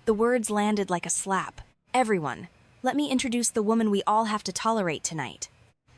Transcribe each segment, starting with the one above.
The words landed like a slap. Everyone, let me introduce the woman we all have to tolerate tonight.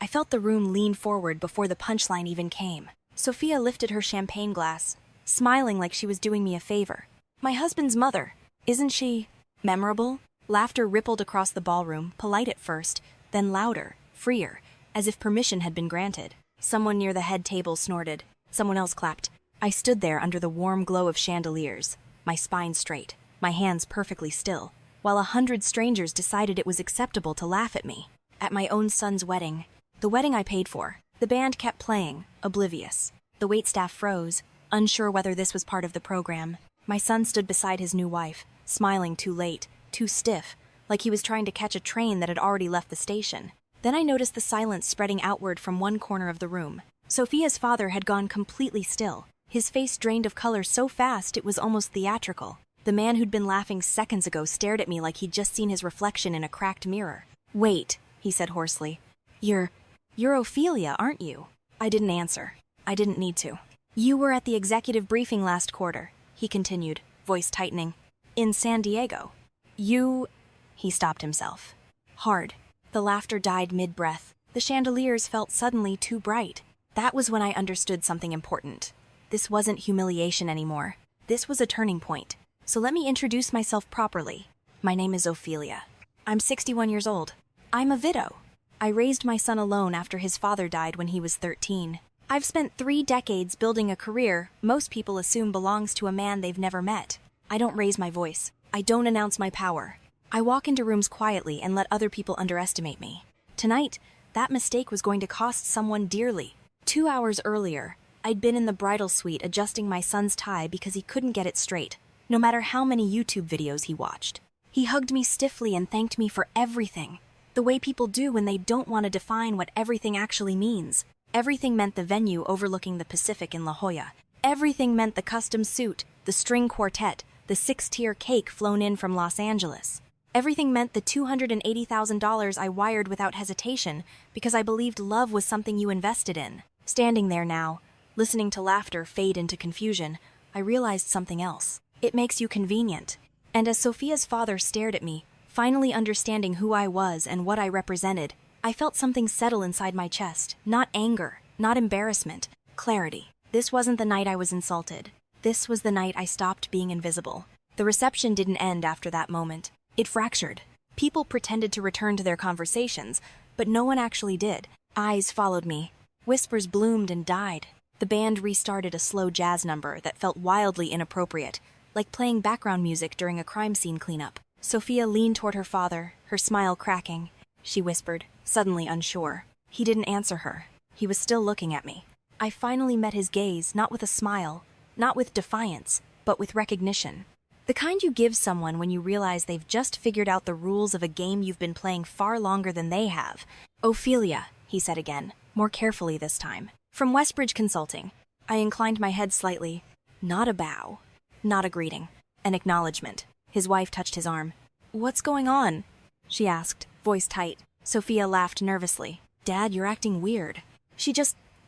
I felt the room lean forward before the punchline even came. Sophia lifted her champagne glass, smiling like she was doing me a favor. My husband's mother. Isn't she memorable? Laughter rippled across the ballroom, polite at first, then louder, freer, as if permission had been granted. Someone near the head table snorted. Someone else clapped. I stood there under the warm glow of chandeliers, my spine straight, my hands perfectly still, while 100 strangers decided it was acceptable to laugh at me. At my own son's wedding, the wedding I paid for, the band kept playing, oblivious. The waitstaff froze, unsure whether this was part of the program. My son stood beside his new wife, smiling too late, too stiff, like he was trying to catch a train that had already left the station. Then I noticed the silence spreading outward from one corner of the room. Sophia's father had gone completely still, his face drained of color so fast it was almost theatrical. The man who'd been laughing seconds ago stared at me like he'd just seen his reflection in a cracked mirror. "Wait," he said hoarsely. You're Ophelia, aren't you?" I didn't answer. I didn't need to. "You were at the executive briefing last quarter," he continued, voice tightening. "In San Diego. You—" He stopped himself. Hard. The laughter died mid-breath. The chandeliers felt suddenly too bright. That was when I understood something important. This wasn't humiliation anymore. This was a turning point. So let me introduce myself properly. My name is Ophelia. I'm 61 years old. I'm a widow. I raised my son alone after his father died when he was 13. I've spent 3 decades building a career most people assume belongs to a man they've never met. I don't raise my voice. I don't announce my power. I walk into rooms quietly and let other people underestimate me. Tonight, that mistake was going to cost someone dearly. 2 hours earlier, I'd been in the bridal suite adjusting my son's tie because he couldn't get it straight, no matter how many YouTube videos he watched. He hugged me stiffly and thanked me for everything, the way people do when they don't want to define what everything actually means. Everything meant the venue overlooking the Pacific in La Jolla. Everything meant the custom suit, the string quartet, the 6-tier cake flown in from Los Angeles. Everything meant the $280,000 I wired without hesitation because I believed love was something you invested in. Standing there now, listening to laughter fade into confusion, I realized something else. It makes you convenient. And as Sophia's father stared at me, finally understanding who I was and what I represented, I felt something settle inside my chest. Not anger, not embarrassment, clarity. This wasn't the night I was insulted. This was the night I stopped being invisible. The reception didn't end after that moment. It fractured. People pretended to return to their conversations, but no one actually did. Eyes followed me. Whispers bloomed and died. The band restarted a slow jazz number that felt wildly inappropriate, like playing background music during a crime scene cleanup. Sophia leaned toward her father, her smile cracking. She whispered, suddenly unsure. He didn't answer her. He was still looking at me. I finally met his gaze, not with a smile, not with defiance, but with recognition. The kind you give someone when you realize they've just figured out the rules of a game you've been playing far longer than they have. "Ophelia," he said again, more carefully this time. "From Westbridge Consulting." I inclined my head slightly. Not a bow. Not a greeting. An acknowledgement. His wife touched his arm. "What's going on?" she asked, voice tight. Sophia laughed nervously. "Dad, you're acting weird."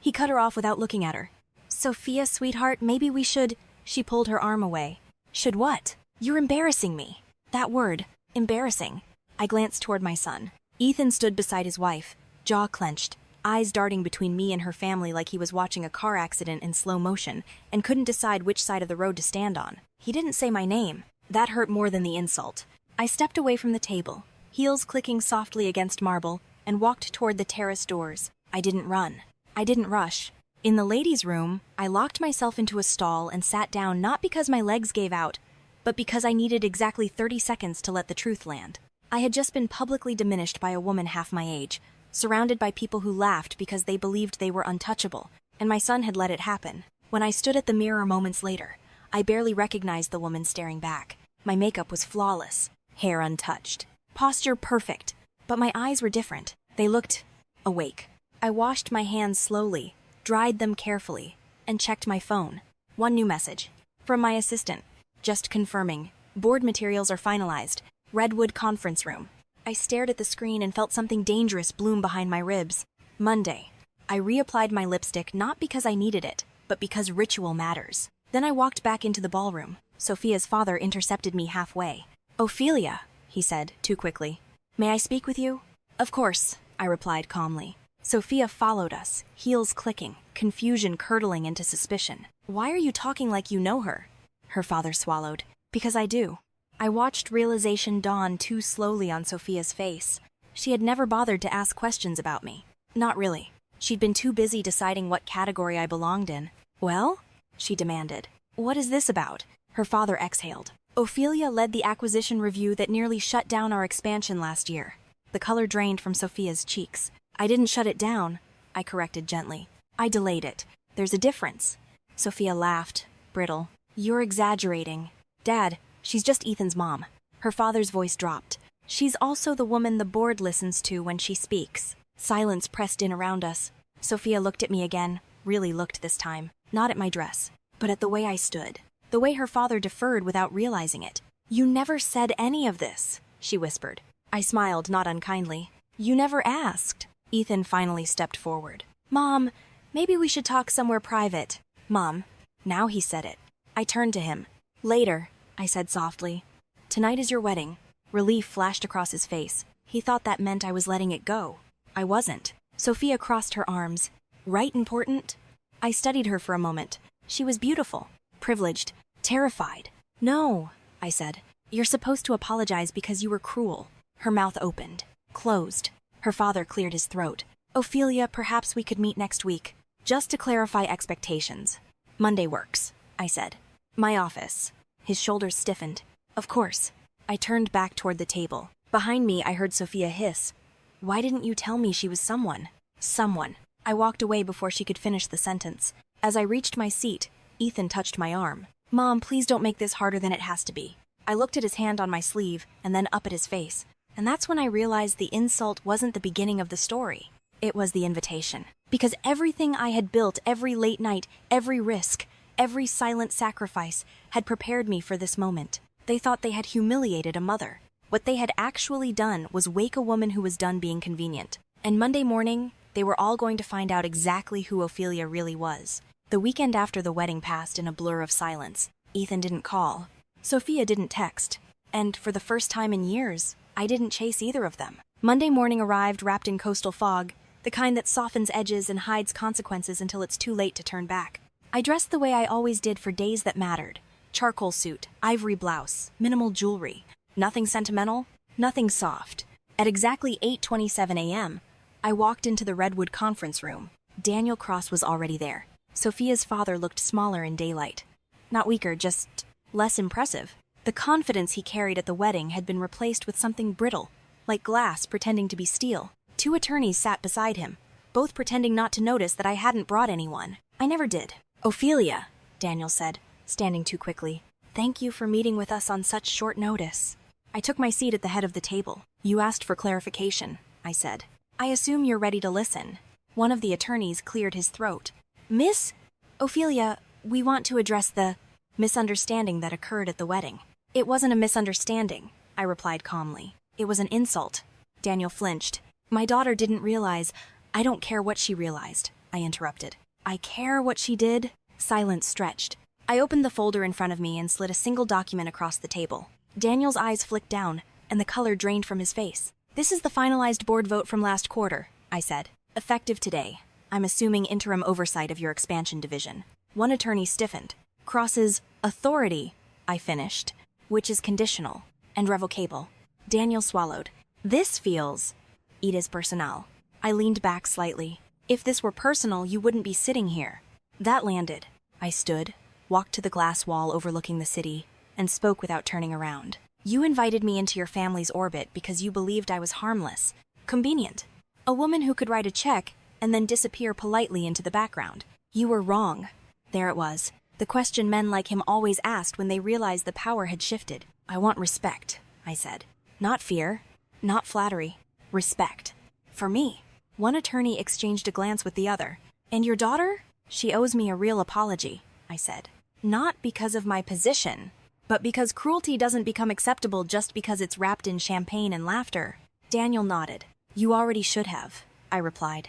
He cut her off without looking at her. "Sophia, sweetheart, maybe we should—" She pulled her arm away. "Should what? You're embarrassing me." That word, embarrassing. I glanced toward my son. Ethan stood beside his wife, jaw clenched, eyes darting between me and her family like he was watching a car accident in slow motion and couldn't decide which side of the road to stand on. He didn't say my name. That hurt more than the insult. I stepped away from the table, heels clicking softly against marble, and walked toward the terrace doors. I didn't run. I didn't rush. In the ladies' room, I locked myself into a stall and sat down not because my legs gave out, but because I needed exactly 30 seconds to let the truth land. I had just been publicly diminished by a woman half my age, surrounded by people who laughed because they believed they were untouchable, and my son had let it happen. When I stood at the mirror moments later, I barely recognized the woman staring back. My makeup was flawless, hair untouched, posture perfect, but my eyes were different. They looked awake. I washed my hands slowly, dried them carefully, and checked my phone. One new message. From my assistant. Just confirming. Board materials are finalized. Redwood conference room. I stared at the screen and felt something dangerous bloom behind my ribs. Monday. I reapplied my lipstick not because I needed it, but because ritual matters. Then I walked back into the ballroom. Sophia's father intercepted me halfway. Ophelia, he said, too quickly. May I speak with you? Of course, I replied calmly. Sophia followed us, heels clicking, confusion curdling into suspicion. Why are you talking like you know her? Her father swallowed. Because I do. I watched realization dawn too slowly on Sophia's face. She had never bothered to ask questions about me. Not really. She'd been too busy deciding what category I belonged in. Well? She demanded. What is this about? Her father exhaled. Ophelia led the acquisition review that nearly shut down our expansion last year. The color drained from Sophia's cheeks. I didn't shut it down, I corrected gently. I delayed it. There's a difference. Sophia laughed, brittle. You're exaggerating. Dad, she's just Ethan's mom. Her father's voice dropped. She's also the woman the board listens to when she speaks. Silence pressed in around us. Sophia looked at me again, really looked this time. Not at my dress, but at the way I stood. The way her father deferred without realizing it. You never said any of this, she whispered. I smiled, not unkindly. You never asked. Ethan finally stepped forward. Mom, maybe we should talk somewhere private. Mom. Now he said it. I turned to him. Later, I said softly. Tonight is your wedding. Relief flashed across his face. He thought that meant I was letting it go. I wasn't. Sophia crossed her arms. Right important? I studied her for a moment. She was beautiful, privileged, terrified. No, I said. You're supposed to apologize because you were cruel. Her mouth opened, closed. Her father cleared his throat. Ophelia, perhaps we could meet next week. Just to clarify expectations. Monday works, I said. My office. His shoulders stiffened. Of course. I turned back toward the table. Behind me, I heard Sophia hiss. Why didn't you tell me she was someone? Someone. I walked away before she could finish the sentence. As I reached my seat, Ethan touched my arm. Mom, please don't make this harder than it has to be. I looked at his hand on my sleeve and then up at his face. And that's when I realized the insult wasn't the beginning of the story. It was the invitation. Because everything I had built, every late night, every risk, every silent sacrifice, had prepared me for this moment. They thought they had humiliated a mother. What they had actually done was wake a woman who was done being convenient. And Monday morning, they were all going to find out exactly who Ophelia really was. The weekend after the wedding passed in a blur of silence. Ethan didn't call. Sophia didn't text. And for the first time in years, I didn't chase either of them. Monday morning arrived wrapped in coastal fog, the kind that softens edges and hides consequences until it's too late to turn back. I dressed the way I always did for days that mattered. Charcoal suit, ivory blouse, minimal jewelry. Nothing sentimental, nothing soft. At exactly 8:27 a.m., I walked into the Redwood conference room. Daniel Cross was already there. Sophia's father looked smaller in daylight. Not weaker, just less impressive. The confidence he carried at the wedding had been replaced with something brittle, like glass pretending to be steel. Two attorneys sat beside him, both pretending not to notice that I hadn't brought anyone. I never did. Ophelia, Daniel said, standing too quickly. Thank you for meeting with us on such short notice. I took my seat at the head of the table. You asked for clarification, I said. I assume you're ready to listen. One of the attorneys cleared his throat. Miss Ophelia, we want to address the misunderstanding that occurred at the wedding. It wasn't a misunderstanding, I replied calmly. It was an insult. Daniel flinched. My daughter didn't realize. I don't care what she realized, I interrupted. I care what she did. Silence stretched. I opened the folder in front of me and slid a single document across the table. Daniel's eyes flicked down, and the color drained from his face. This is the finalized board vote from last quarter, I said. Effective today. I'm assuming interim oversight of your expansion division. One attorney stiffened. Cross's authority, I finished, which is conditional and revocable. Daniel swallowed. This feels... It is personal. I leaned back slightly. If this were personal, you wouldn't be sitting here. That landed. I stood, walked to the glass wall overlooking the city, and spoke without turning around. You invited me into your family's orbit because you believed I was harmless. Convenient. A woman who could write a check and then disappear politely into the background. You were wrong. There it was. The question men like him always asked when they realized the power had shifted. I want respect, I said. Not fear, not flattery. Respect. For me. One attorney exchanged a glance with the other. And your daughter? She owes me a real apology, I said. Not because of my position, but because cruelty doesn't become acceptable just because it's wrapped in champagne and laughter. Daniel nodded. You already should have, I replied.